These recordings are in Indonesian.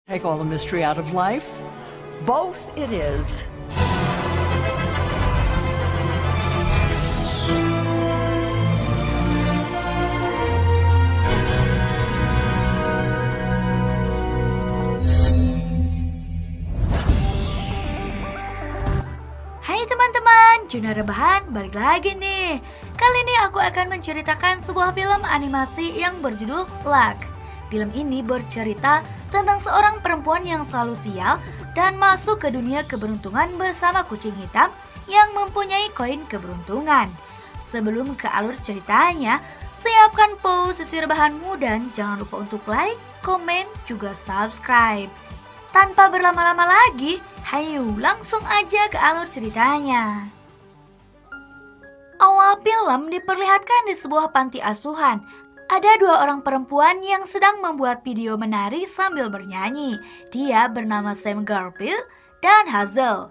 Take all the mystery out of life? Both it is. Hai teman-teman, Juna Rebahan balik lagi nih. Kali ini aku akan menceritakan sebuah film animasi yang berjudul Luck. Film ini bercerita tentang seorang perempuan yang selalu sial dan masuk ke dunia keberuntungan bersama kucing hitam yang mempunyai koin keberuntungan. Sebelum ke alur ceritanya, siapkan posisi rebahanmu dan jangan lupa untuk like, komen, juga subscribe. Tanpa berlama-lama lagi, hayu langsung aja ke alur ceritanya. Awal film diperlihatkan di sebuah panti asuhan. Ada dua orang perempuan yang sedang membuat video menari sambil bernyanyi. Dia bernama Sam Garfield dan Hazel.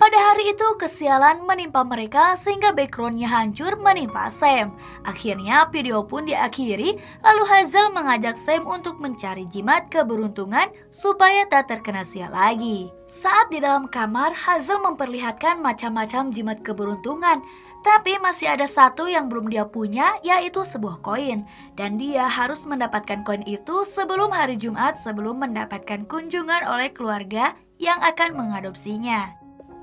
Pada hari itu kesialan menimpa mereka sehingga backgroundnya hancur menimpa Sam. Akhirnya video pun diakhiri, lalu Hazel mengajak Sam untuk mencari jimat keberuntungan supaya tak terkena sial lagi. Saat di dalam kamar, Hazel memperlihatkan macam-macam jimat keberuntungan. Tapi masih ada satu yang belum dia punya, yaitu sebuah koin. Dan dia harus mendapatkan koin itu sebelum hari Jumat, sebelum mendapatkan kunjungan oleh keluarga yang akan mengadopsinya.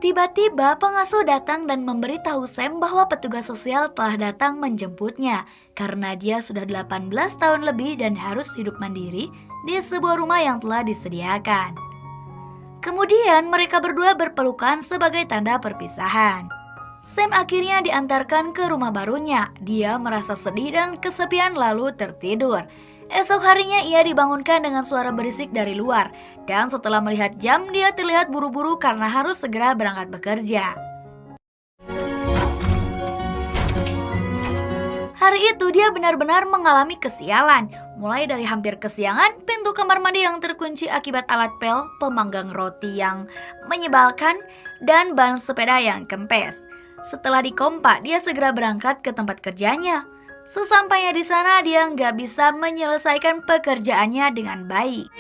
Tiba-tiba pengasuh datang dan memberitahu Sam bahwa petugas sosial telah datang menjemputnya karena dia sudah 18 tahun lebih dan harus hidup mandiri di sebuah rumah yang telah disediakan. Kemudian mereka berdua berpelukan sebagai tanda perpisahan. Sam akhirnya diantarkan ke rumah barunya. Dia merasa sedih dan kesepian lalu tertidur. Esok harinya ia dibangunkan dengan suara berisik dari luar. Dan setelah melihat jam, dia terlihat buru-buru karena harus segera berangkat bekerja. Hari itu dia benar-benar mengalami kesialan. Mulai dari hampir kesiangan, pintu kamar mandi yang terkunci akibat alat pel, pemanggang roti yang menyebalkan, dan ban sepeda yang kempes. Setelah dikompak, dia segera berangkat ke tempat kerjanya. Sesampainya di sana, dia nggak bisa menyelesaikan pekerjaannya dengan baik.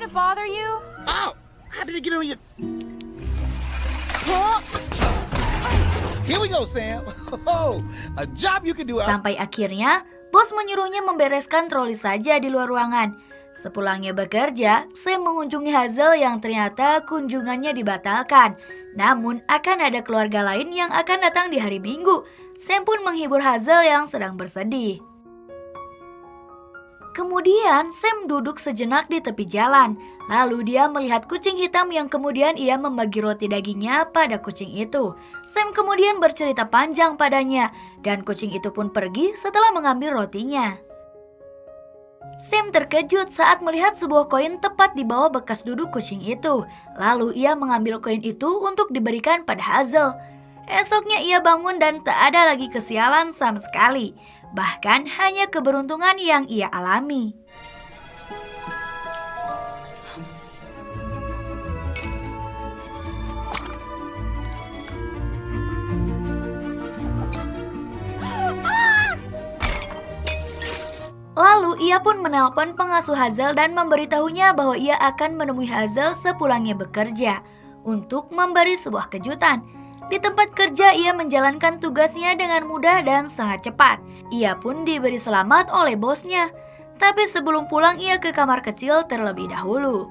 Sampai akhirnya, bos menyuruhnya membereskan troli saja di luar ruangan. Sepulangnya bekerja, Sam mengunjungi Hazel yang ternyata kunjungannya dibatalkan. Namun akan ada keluarga lain yang akan datang di hari Minggu. Sam pun menghibur Hazel yang sedang bersedih. Kemudian Sam duduk sejenak di tepi jalan. Lalu dia melihat kucing hitam yang kemudian ia membagi roti dagingnya pada kucing itu. Sam kemudian bercerita panjang padanya dan kucing itu pun pergi setelah mengambil rotinya. Sam terkejut saat melihat sebuah koin tepat di bawah bekas duduk kucing itu. Lalu ia mengambil koin itu untuk diberikan pada Hazel. Esoknya ia bangun dan tak ada lagi kesialan sama sekali. Bahkan hanya keberuntungan yang ia alami. Lalu ia pun menelpon pengasuh Hazel dan memberitahunya bahwa ia akan menemui Hazel sepulangnya bekerja untuk memberi sebuah kejutan. Di tempat kerja ia menjalankan tugasnya dengan mudah dan sangat cepat. Ia pun diberi selamat oleh bosnya. Tapi sebelum pulang ia ke kamar kecil terlebih dahulu.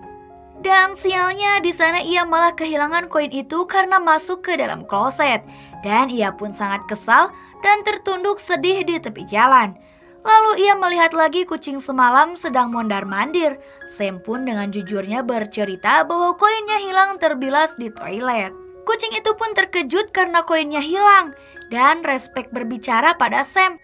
Dan sialnya di sana ia malah kehilangan koin itu karena masuk ke dalam kloset. Dan ia pun sangat kesal dan tertunduk sedih di tepi jalan. Lalu ia melihat lagi kucing semalam sedang mondar-mandir. Sam pun dengan jujurnya bercerita bahwa koinnya hilang terbilas di toilet. Kucing itu pun terkejut karena koinnya hilang dan respek berbicara pada Sam.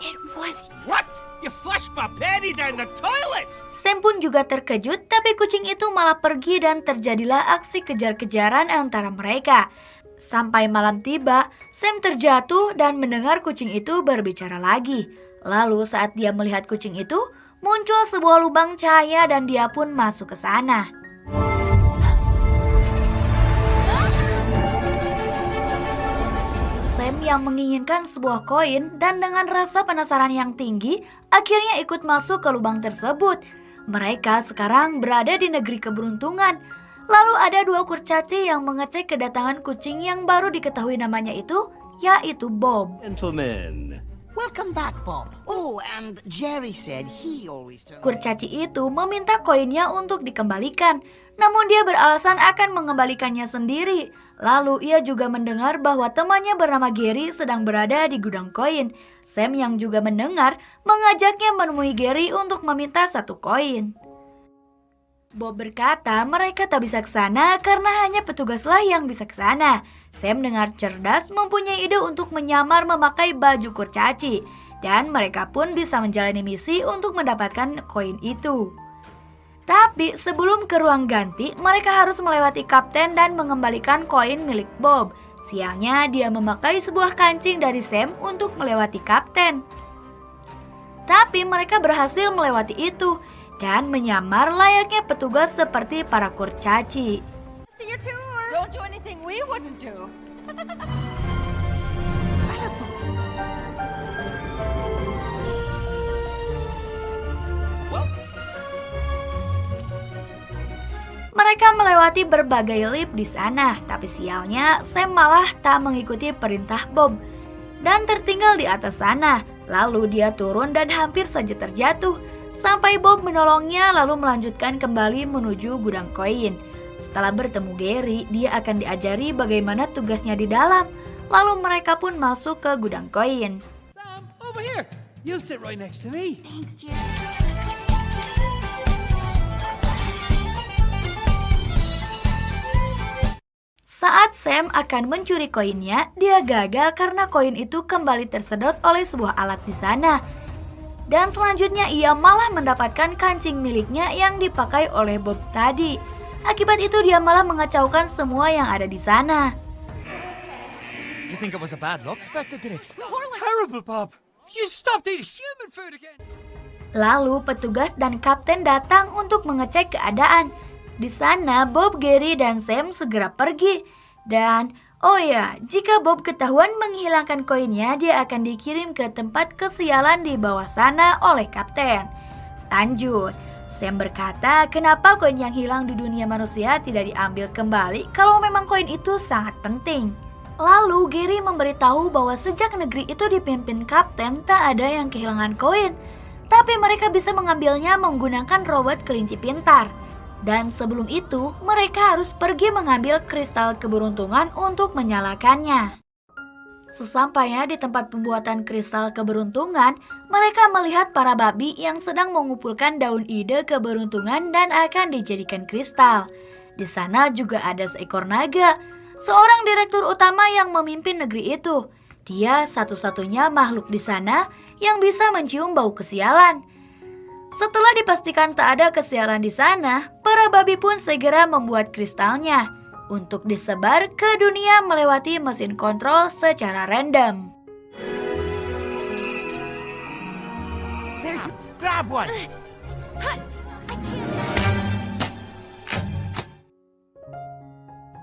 It was what? You flushed my panty down the toilet. Sam pun juga terkejut, tapi kucing itu malah pergi dan terjadilah aksi kejar-kejaran antara mereka. Sampai malam tiba, Sam terjatuh dan mendengar kucing itu berbicara lagi. Lalu saat dia melihat kucing itu, muncul sebuah lubang cahaya dan dia pun masuk ke sana. Sam yang menginginkan sebuah koin dan dengan rasa penasaran yang tinggi, akhirnya ikut masuk ke lubang tersebut. Mereka sekarang berada di negeri keberuntungan. Lalu ada dua kurcaci yang mengecek kedatangan kucing yang baru diketahui namanya itu, yaitu Bob. Gentlemen. Welcome back, Bob. Oh, and Jerry said he always turns. Kurcaci itu meminta koinnya untuk dikembalikan, namun dia beralasan akan mengembalikannya sendiri. Lalu ia juga mendengar bahwa temannya bernama Gary sedang berada di gudang koin. Sam yang juga mendengar mengajaknya menemui Gary untuk meminta satu koin. Bob berkata mereka tak bisa ke sana karena hanya petugaslah yang bisa ke sana. Sam dengan cerdas mempunyai ide untuk menyamar memakai baju kurcaci. Dan mereka pun bisa menjalani misi untuk mendapatkan koin itu. Tapi sebelum ke ruang ganti, mereka harus melewati kapten dan mengembalikan koin milik Bob. Sialnya dia memakai sebuah kancing dari Sam untuk melewati kapten. Tapi mereka berhasil melewati itu dan menyamar layaknya petugas seperti para kurcaci. Don't do anything we wouldn't do. Mereka melewati berbagai lift di sana, tapi sialnya Sam malah tak mengikuti perintah Bob dan tertinggal di atas sana. Lalu dia turun dan hampir saja terjatuh. Sampai Bob menolongnya lalu melanjutkan kembali menuju gudang koin. Setelah bertemu Gary, dia akan diajari bagaimana tugasnya di dalam. Lalu mereka pun masuk ke gudang koin. Sam, over here. You'll sit right next to me. Thanks, Jerry. Saat Sam akan mencuri koinnya, dia gagal karena koin itu kembali tersedot oleh sebuah alat di sana. Dan selanjutnya ia malah mendapatkan kancing miliknya yang dipakai oleh Bob tadi. Akibat itu dia malah mengacaukan semua yang ada di sana. You think it was a bad luck spec that did it? Terrible, Bob. You stopped eating human food again. Lalu petugas dan kapten datang untuk mengecek keadaan. Di sana Bob, Gary, dan Sam segera pergi. Dan, oh ya, jika Bob ketahuan menghilangkan koinnya, dia akan dikirim ke tempat kesialan di bawah sana oleh kapten. Lanjut, Sam berkata kenapa koin yang hilang di dunia manusia tidak diambil kembali kalau memang koin itu sangat penting. Lalu Gary memberitahu bahwa sejak negeri itu dipimpin kapten, tak ada yang kehilangan koin. Tapi mereka bisa mengambilnya menggunakan robot kelinci pintar. Dan sebelum itu, mereka harus pergi mengambil kristal keberuntungan untuk menyalakannya. Sesampainya di tempat pembuatan kristal keberuntungan, mereka melihat para babi yang sedang mengumpulkan daun ide keberuntungan dan akan dijadikan kristal. Di sana juga ada seekor naga, seorang direktur utama yang memimpin negeri itu. Dia satu-satunya makhluk di sana yang bisa mencium bau kesialan. Setelah dipastikan tak ada kesialan di sana, para babi pun segera membuat kristalnya untuk disebar ke dunia melewati mesin kontrol secara random. Grab one.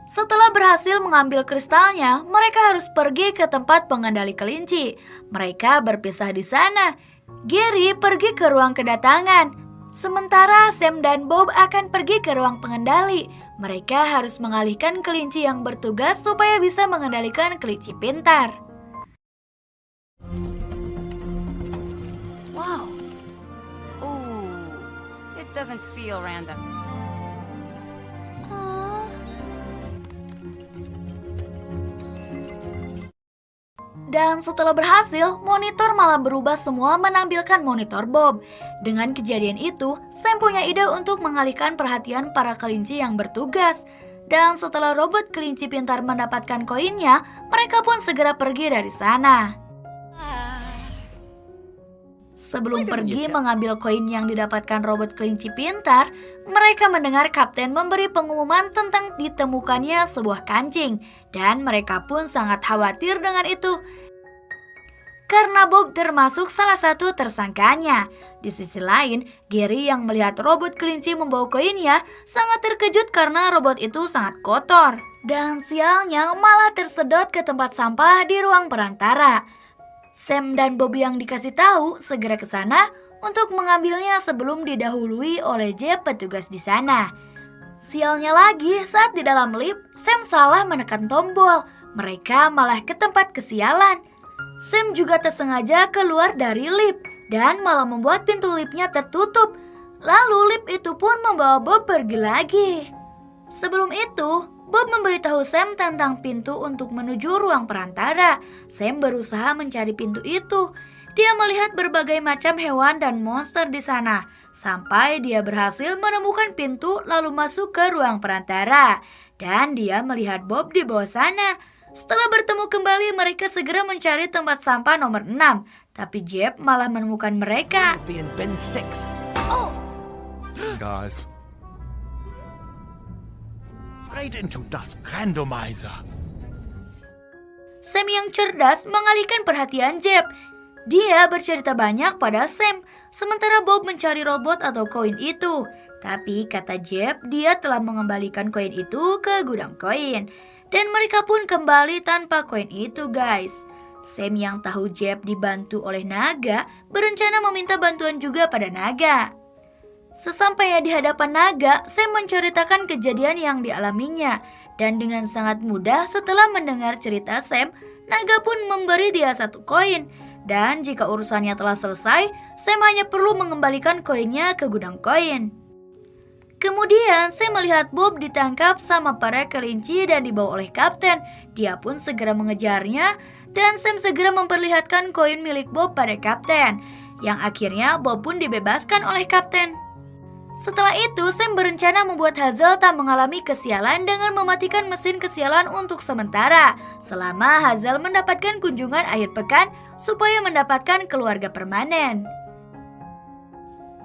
Setelah berhasil mengambil kristalnya, mereka harus pergi ke tempat pengendali kelinci. Mereka berpisah di sana. Gary pergi ke ruang kedatangan. Sementara Sam dan Bob akan pergi ke ruang pengendali. Mereka harus mengalihkan kelinci yang bertugas supaya bisa mengendalikan kelinci pintar. Whoa. Ooh, it doesn't feel random. Dan setelah berhasil, monitor malah berubah semua menampilkan monitor Bob. Dengan kejadian itu, Sam punya ide untuk mengalihkan perhatian para kelinci yang bertugas. Dan setelah robot kelinci pintar mendapatkan koinnya, mereka pun segera pergi dari sana. Sebelum pergi mengambil koin yang didapatkan robot kelinci pintar, mereka mendengar kapten memberi pengumuman tentang ditemukannya sebuah kancing. Dan mereka pun sangat khawatir dengan itu, karena Bob termasuk salah satu tersangkanya. Di sisi lain, Gary yang melihat robot kelinci membawa koinnya sangat terkejut karena robot itu sangat kotor. Dan sialnya malah tersedot ke tempat sampah di ruang perantara. Sam dan Bob yang dikasih tahu segera ke sana untuk mengambilnya sebelum didahului oleh Jeb petugas di sana. Sialnya lagi, saat di dalam lift, Sam salah menekan tombol. Mereka malah ke tempat kesialan. Sam juga tersengaja keluar dari lift dan malah membuat pintu liftnya tertutup. Lalu lift itu pun membawa Bob pergi lagi. Sebelum itu, Bob memberitahu Sam tentang pintu untuk menuju ruang perantara. Sam berusaha mencari pintu itu. Dia melihat berbagai macam hewan dan monster di sana, sampai dia berhasil menemukan pintu lalu masuk ke ruang perantara. Dan dia melihat Bob di bawah sana. Setelah bertemu kembali, mereka segera mencari tempat sampah nomor 6. Tapi Jeb malah menemukan mereka. Be in bin 6. Oh, Guys. Right into das randomizer. Sam yang cerdas mengalihkan perhatian Jeb. Dia bercerita banyak pada Sam, sementara Bob mencari robot atau koin itu. Tapi kata Jeb, dia telah mengembalikan koin itu ke gudang koin. Dan mereka pun kembali tanpa koin itu, guys. Sam yang tahu Jeb dibantu oleh naga, berencana meminta bantuan juga pada naga. Sesampainya di hadapan naga, Sam menceritakan kejadian yang dialaminya. Dan dengan sangat mudah setelah mendengar cerita Sam, naga pun memberi dia 1 koin. Dan jika urusannya telah selesai, Sam hanya perlu mengembalikan koinnya ke gudang koin. Kemudian Sam melihat Bob ditangkap sama para kelinci dan dibawa oleh kapten. Dia pun segera mengejarnya dan Sam segera memperlihatkan koin milik Bob pada kapten. Yang akhirnya Bob pun dibebaskan oleh kapten. Setelah itu, Sam berencana membuat Hazel tak mengalami kesialan dengan mematikan mesin kesialan untuk sementara, selama Hazel mendapatkan kunjungan akhir pekan supaya mendapatkan keluarga permanen.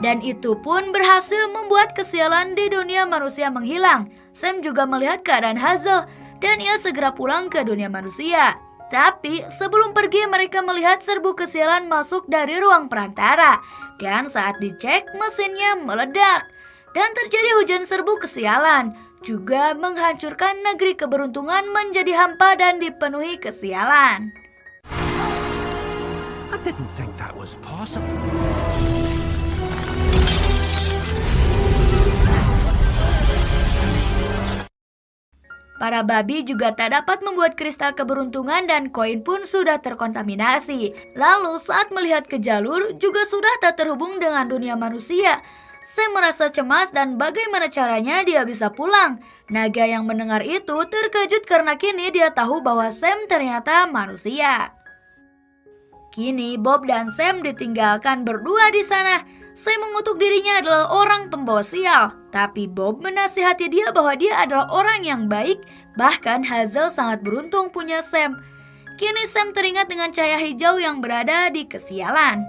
Dan itu pun berhasil membuat kesialan di dunia manusia menghilang. Sam juga melihat keadaan Hazel dan ia segera pulang ke dunia manusia. Tapi sebelum pergi mereka melihat serbu kesialan masuk dari ruang perantara. Dan saat dicek mesinnya meledak. Dan terjadi hujan serbu kesialan. Juga menghancurkan negeri keberuntungan menjadi hampa dan dipenuhi kesialan. I didn't think that was possible. Para babi juga tak dapat membuat kristal keberuntungan dan koin pun sudah terkontaminasi. Lalu saat melihat ke jalur juga sudah tak terhubung dengan dunia manusia. Sam merasa cemas dan bagaimana caranya dia bisa pulang. Naga yang mendengar itu terkejut karena kini dia tahu bahwa Sam ternyata manusia. Kini Bob dan Sam ditinggalkan berdua di sana. Sam mengutuk dirinya adalah orang pembawa sial. Tapi Bob menasihati dia bahwa dia adalah orang yang baik. Bahkan Hazel sangat beruntung punya Sam. Kini Sam teringat dengan cahaya hijau yang berada di kesialan.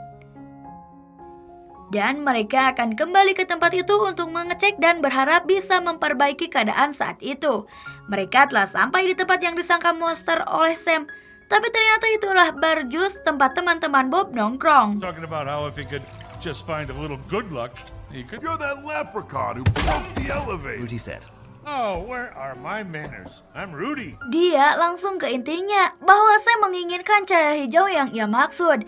Dan mereka akan kembali ke tempat itu untuk mengecek dan berharap bisa memperbaiki keadaan saat itu. Mereka telah sampai di tempat yang disangka monster oleh Sam. Tapi ternyata itulah bar jus tempat teman-teman Bob nongkrong. Talking about how if he could just find a little good luck, he could... You're that leprechaun who broke the elevator. Rudy said. Oh, where are my manners? I'm Rudy. Dia langsung ke intinya bahwa Sam menginginkan cahaya hijau yang ia maksud.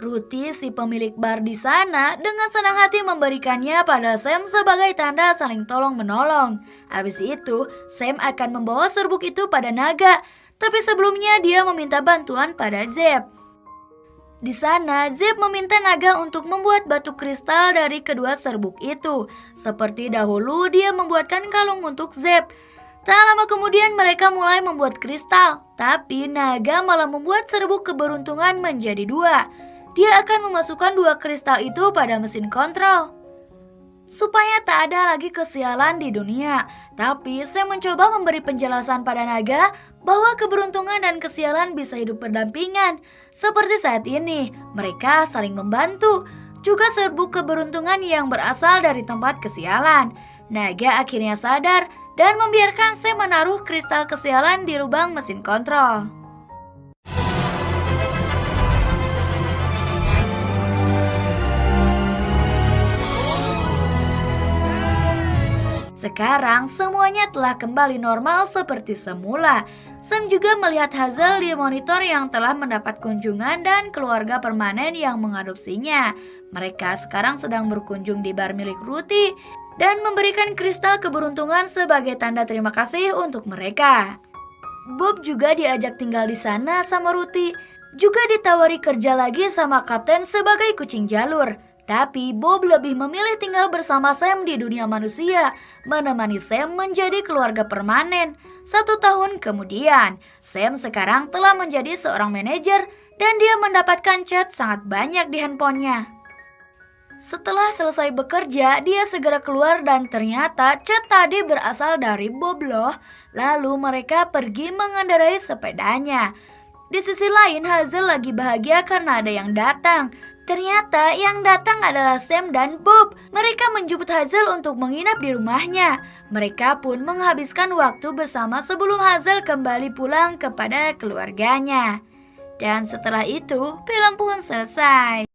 Rudy, si pemilik bar di sana, dengan senang hati memberikannya pada Sam sebagai tanda saling tolong-menolong. Habis itu, Sam akan membawa serbuk itu pada naga. Tapi sebelumnya dia meminta bantuan pada Zeb. Di sana, Zeb meminta naga untuk membuat batu kristal dari kedua serbuk itu. Seperti dahulu, dia membuatkan kalung untuk Zeb. Tak lama kemudian mereka mulai membuat kristal. Tapi naga malah membuat serbuk keberuntungan menjadi 2. Dia akan memasukkan 2 kristal itu pada mesin kontrol supaya tak ada lagi kesialan di dunia. Tapi saya mencoba memberi penjelasan pada naga bahwa keberuntungan dan kesialan bisa hidup berdampingan. Seperti saat ini, mereka saling membantu. Juga serbuk keberuntungan yang berasal dari tempat kesialan. Naga akhirnya sadar dan membiarkan saya menaruh kristal kesialan di lubang mesin kontrol. Sekarang semuanya telah kembali normal seperti semula. Sam juga melihat Hazel di monitor yang telah mendapat kunjungan dan keluarga permanen yang mengadopsinya. Mereka sekarang sedang berkunjung di bar milik Ruthie dan memberikan kristal keberuntungan sebagai tanda terima kasih untuk mereka. Bob juga diajak tinggal di sana sama Ruthie. Juga ditawari kerja lagi sama Kapten sebagai kucing jalur. Tapi Bob lebih memilih tinggal bersama Sam di dunia manusia, menemani Sam menjadi keluarga permanen. 1 tahun kemudian, Sam sekarang telah menjadi seorang manajer dan dia mendapatkan chat sangat banyak di handphonenya. Setelah selesai bekerja, dia segera keluar dan ternyata chat tadi berasal dari Bob loh. Lalu mereka pergi mengendarai sepedanya. Di sisi lain, Hazel lagi bahagia karena ada yang datang. Ternyata yang datang adalah Sam dan Bob. Mereka menjemput Hazel untuk menginap di rumahnya. Mereka pun menghabiskan waktu bersama sebelum Hazel kembali pulang kepada keluarganya. Dan setelah itu, film pun selesai.